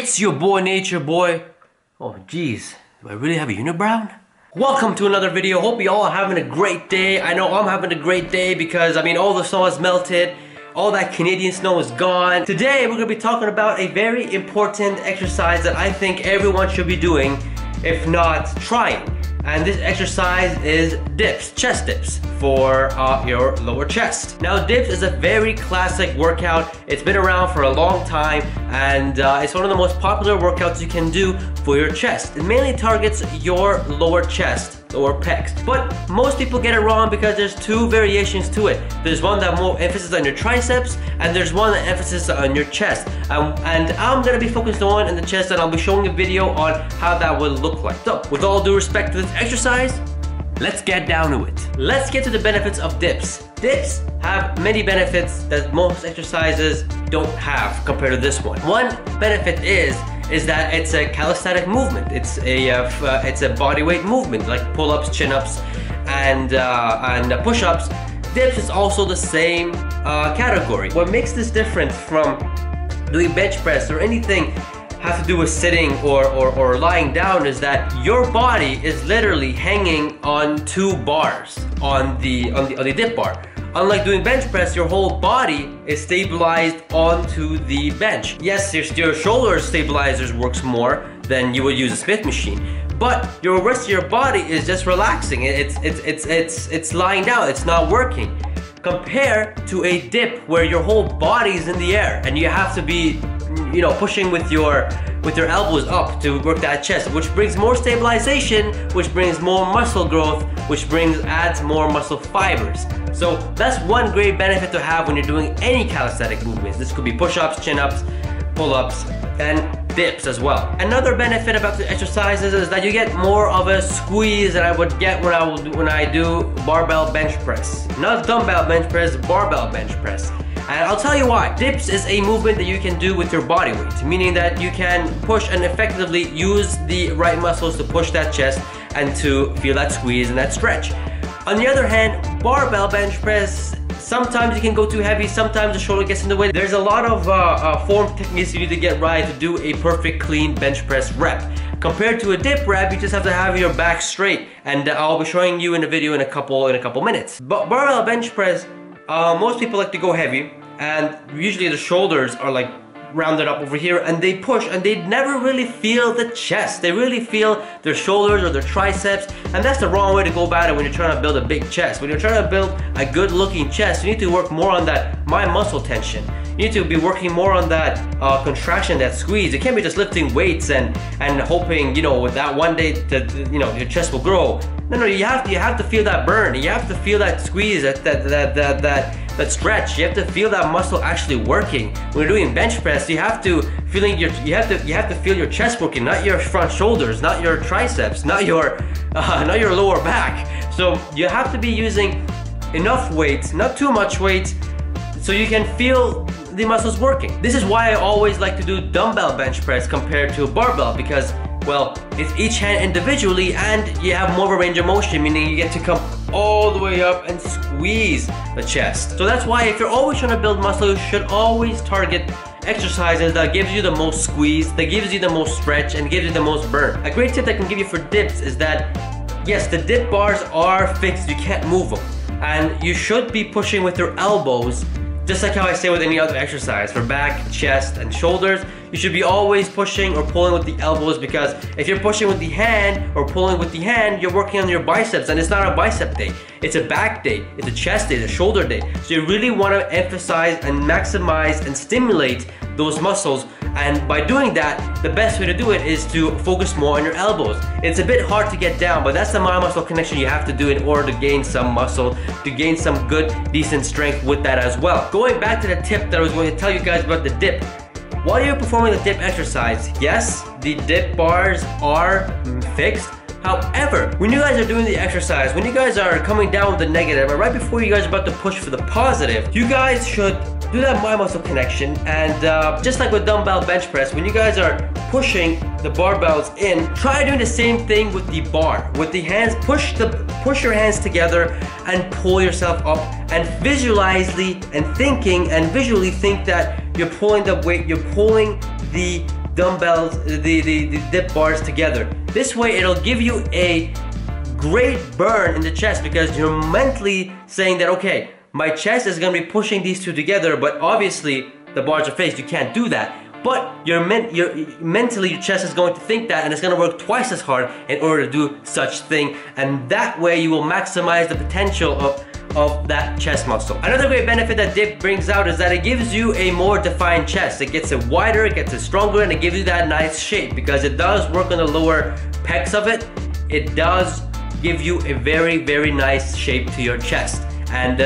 It's your boy Nature Boy. Oh geez, do I really have a unibrow? Welcome to another video. Hope you all are having a great day. I know I'm having a great day because I mean all the snow has melted. All that Canadian snow is gone. Today we're going to be talking about a very important exercise that I think everyone should be doing, if not trying. And this exercise is dips, chest dips for your lower chest. Now dips is a very classic workout. It's been around for a long time and it's one of the most popular workouts you can do for your chest. It mainly targets your lower chest, lower pecs. But most people get it wrong because there's two variations to it. There's one that more emphasis on your triceps and there's one that emphasis on your chest. And I'm gonna be focused on in the chest and I'll be showing a video on how that will look like. So with all due respect to this exercise, let's get down to it. Let's get to the benefits of dips. Dips have many benefits that most exercises don't have compared to this one. One benefit is that it's a calisthenic movement. It's a body weight movement like pull-ups, chin-ups, and push-ups. Dips is also the same category. What makes this different from doing bench press or anything have to do with sitting or lying down is that your body is literally hanging on two bars on the dip bar. Unlike doing bench press, your whole body is stabilized onto the bench. Yes, your shoulder stabilizers works more than you would use a Smith machine, but your rest of your body is just relaxing. It's lying down. It's not working. Compare to a dip where your whole body is in the air and you have to be, you know, pushing with your elbows up to work that chest, which brings more stabilization, which brings more muscle growth, which adds more muscle fibers. So that's one great benefit to have when you're doing any calisthenic movements. This could be push-ups, chin-ups, pull-ups, and dips as well. Another benefit about the exercises is that you get more of a squeeze than I would get when I do barbell bench press. Not dumbbell bench press, barbell bench press. And I'll tell you why. Dips is a movement that you can do with your body weight, meaning that you can push and effectively use the right muscles to push that chest and to feel that squeeze and that stretch. On the other hand, barbell bench press, sometimes you can go too heavy, sometimes the shoulder gets in the way. There's a lot of form techniques you need to get right to do a perfect clean bench press rep. Compared to a dip rep, you just have to have your back straight, and I'll be showing you in a video in a couple minutes. But barbell bench press, most people like to go heavy, and usually the shoulders are like rounded up over here and they push and they never really feel the chest. They really feel their shoulders or their triceps, and that's the wrong way to go about it when you're trying to build a big chest. When you're trying to build a good looking chest, you need to work more on that muscle tension. You need to be working more on that contraction, that squeeze. You can't be just lifting weights and hoping, you know, with that one day that, you know, your chest will grow. No, you have to feel that burn. You have to feel that squeeze, that stretch. You have to feel that muscle actually working. When you're doing bench press, you have to feel your chest working, not your front shoulders, not your triceps, not your lower back. So you have to be using enough weight, not too much weight, so you can feel the muscles working. This is why I always like to do dumbbell bench press compared to a barbell, because, well, it's each hand individually and you have more of a range of motion, meaning you get to come all the way up and squeeze the chest. So that's why if you're always trying to build muscle, you should always target exercises that gives you the most squeeze, that gives you the most stretch, and gives you the most burn. A great tip I can give you for dips is that, yes, the dip bars are fixed, you can't move them. And you should be pushing with your elbows, just like how I say with any other exercise. For back, chest, and shoulders, you should be always pushing or pulling with the elbows, because if you're pushing with the hand or pulling with the hand, you're working on your biceps, and it's not a bicep day. It's a back day, it's a chest day, it's a shoulder day. So you really want to emphasize and maximize and stimulate those muscles, and by doing that, the best way to do it is to focus more on your elbows. It's a bit hard to get down, but that's the mind-muscle connection you have to do in order to gain some muscle, to gain some good, decent strength with that as well. Going back to the tip that I was going to tell you guys about the dip. While you're performing the dip exercise, yes, the dip bars are fixed. However, when you guys are doing the exercise, when you guys are coming down with the negative, or right before you guys are about to push for the positive, you guys should do that mind muscle connection. And just like with dumbbell bench press, when you guys are pushing the barbells in, try doing the same thing with the bar. With the hands, push your hands together and pull yourself up, and visually think that you're pulling the weight, you're pulling the dumbbells, the dip bars together. This way it'll give you a great burn in the chest because you're mentally saying that, okay, my chest is gonna be pushing these two together, but obviously the bars are faced, you can't do that. But mentally your chest is going to think that, and it's gonna work twice as hard in order to do such thing, and that way you will maximize the potential of that chest muscle. Another great benefit that dip brings out is that it gives you a more defined chest. It gets it wider, it gets it stronger, and it gives you that nice shape because it does work on the lower pecs of it. It does give you a very, very nice shape to your chest. And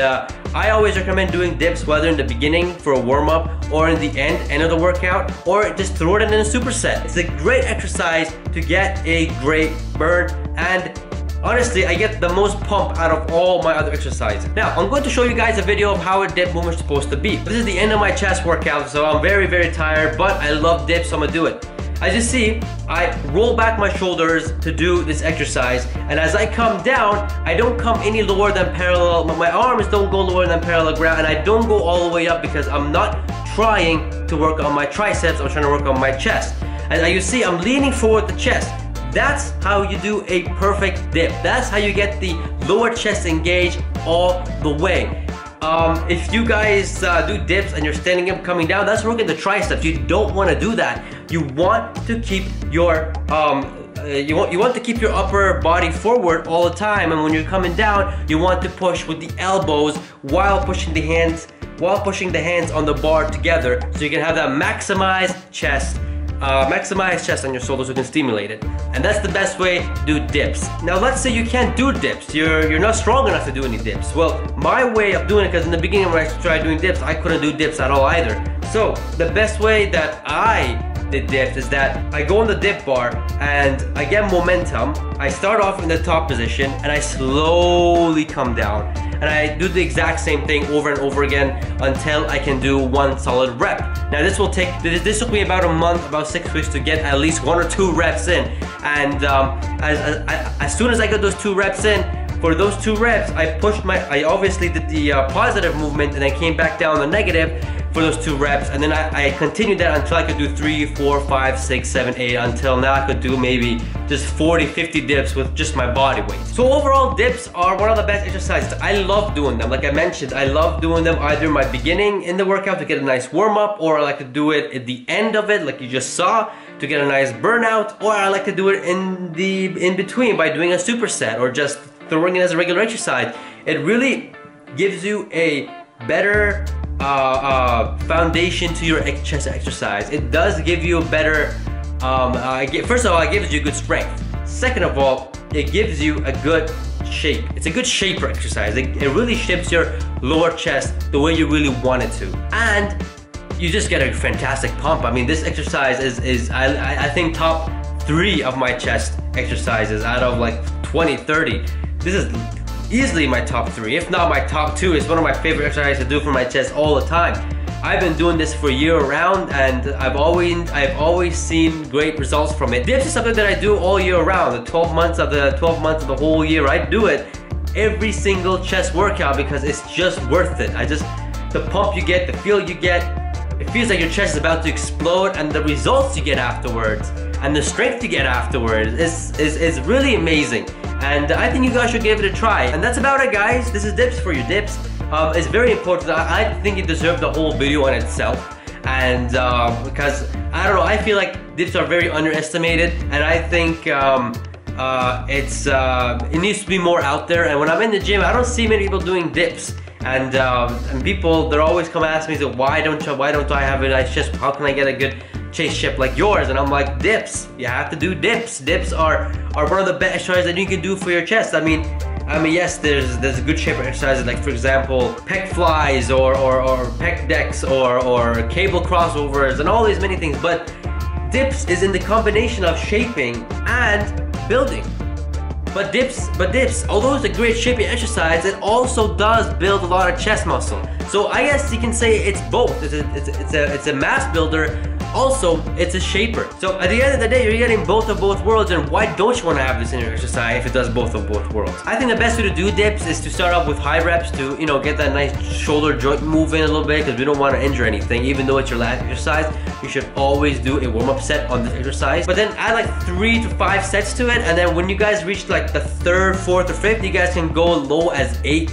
I always recommend doing dips, whether in the beginning for a warm-up or in the end of the workout, or just throw it in a superset. It's a great exercise to get a great burn, and honestly, I get the most pump out of all my other exercises. Now, I'm going to show you guys a video of how a dip movement is supposed to be. This is the end of my chest workout, so I'm very, very tired, but I love dips, so I'm gonna do it. As you see, I roll back my shoulders to do this exercise, and as I come down, I don't come any lower than parallel. My arms don't go lower than parallel ground, and I don't go all the way up because I'm not trying to work on my triceps, I'm trying to work on my chest. As you see, I'm leaning forward the chest. That's how you do a perfect dip. That's how you get the lower chest engaged all the way. If you guys do dips and you're standing up, coming down, that's working the triceps. You don't want to do that. You want to keep your you want to keep your upper body forward all the time, and when you're coming down, you want to push with the elbows while pushing the hands on the bar together, so you can have that maximized chest on your shoulders, so you can stimulate it. And that's the best way to do dips. Now let's say you can't do dips, you're not strong enough to do any dips. Well, my way of doing it, because in the beginning when I tried doing dips, I couldn't do dips at all either. So the best way that I did dips is that I go on the dip bar and I get momentum. I start off in the top position and I slowly come down. And I do the exact same thing over and over again until I can do one solid rep. Now this took me about a month, about 6 weeks to get at least 1 or 2 reps in. And as soon as I got those 2 reps in, for those 2 reps, I obviously did the positive movement and I came back down the negative for those 2 reps, and then I continued that until I could do 3, 4, 5, 6, 7, 8, until now I could do maybe just 40, 50 dips with just my body weight. So overall, dips are one of the best exercises. I love doing them. Like I mentioned, I love doing them either in my beginning in the workout to get a nice warm up, or I like to do it at the end of it, like you just saw, to get a nice burnout, or I like to do it in between by doing a superset or just throwing it as a regular exercise. It really gives you a better foundation to your chest exercise. It does give you a better, first of all, it gives you good strength. Second of all, it gives you a good shape. It's a good shaper exercise. It really shapes your lower chest the way you really want it to. And you just get a fantastic pump. I mean, this exercise is I think top 3 of my chest exercises out of like 20, 30. This is easily my top 3, if not my top 2. It's one of my favorite exercises to do for my chest all the time. I've been doing this for year round, and I've always seen great results from it. Dips is something that I do all year round. The 12 months of the whole year, I do it every single chest workout because it's just worth it. The pump you get, the feel you get, it feels like your chest is about to explode, and the results you get afterwards and the strength you get afterwards is really amazing. And I think you guys should give it a try. And that's about it, guys. This is dips for your dips. It's very important. I think it deserved the whole video on itself. And because, I don't know, I feel like dips are very underestimated. And I think it needs to be more out there. And when I'm in the gym, I don't see many people doing dips. And people, they're always come ask me, so why don't I have a nice chest? How can I get a good chest shape like yours? And I'm like, dips. You have to do dips. Dips are one of the best exercises that you can do for your chest. I mean, yes, there's good shape exercises, like for example, pec flies or pec decks or cable crossovers and all these many things. But dips is in the combination of shaping and building. But dips, although it's a great shaping exercise, it also does build a lot of chest muscle. So I guess you can say it's both. It's a mass builder. Also, it's a shaper. So at the end of the day, you're getting both of both worlds, and why don't you want to have this in your exercise if it does both of both worlds? I think the best way to do dips is to start off with high reps to, you know, get that nice shoulder joint moving a little bit, because we don't want to injure anything. Even though it's your last exercise, you should always do a warm-up set on this exercise. But then add like 3 to 5 sets to it, and then when you guys reach like the 3rd, 4th, or 5th, you guys can go low as 8.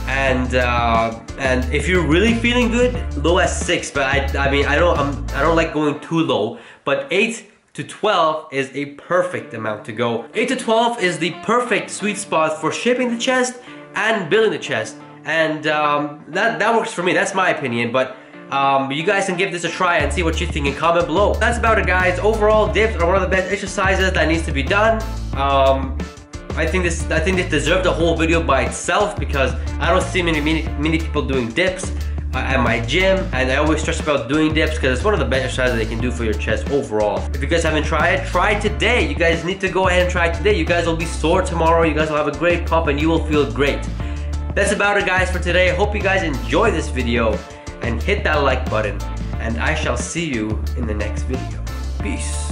And if you're really feeling good, low as 6. But I mean I don't like going too low. But 8 to 12 is a perfect amount to go. 8 to 12 is the perfect sweet spot for shaping the chest and building the chest. And that works for me. That's my opinion. But you guys can give this a try and see what you think and comment below. That's about it, guys. Overall, dips are one of the best exercises that needs to be done. I think this deserved a whole video by itself, because I don't see many people doing dips at my gym, and I always stress about doing dips because it's one of the best exercises they can do for your chest overall. If you guys haven't tried it, try it today. You guys need to go ahead and try it today. You guys will be sore tomorrow. You guys will have a great pump and you will feel great. That's about it, guys, for today. I hope you guys enjoy this video and hit that like button, and I shall see you in the next video. Peace.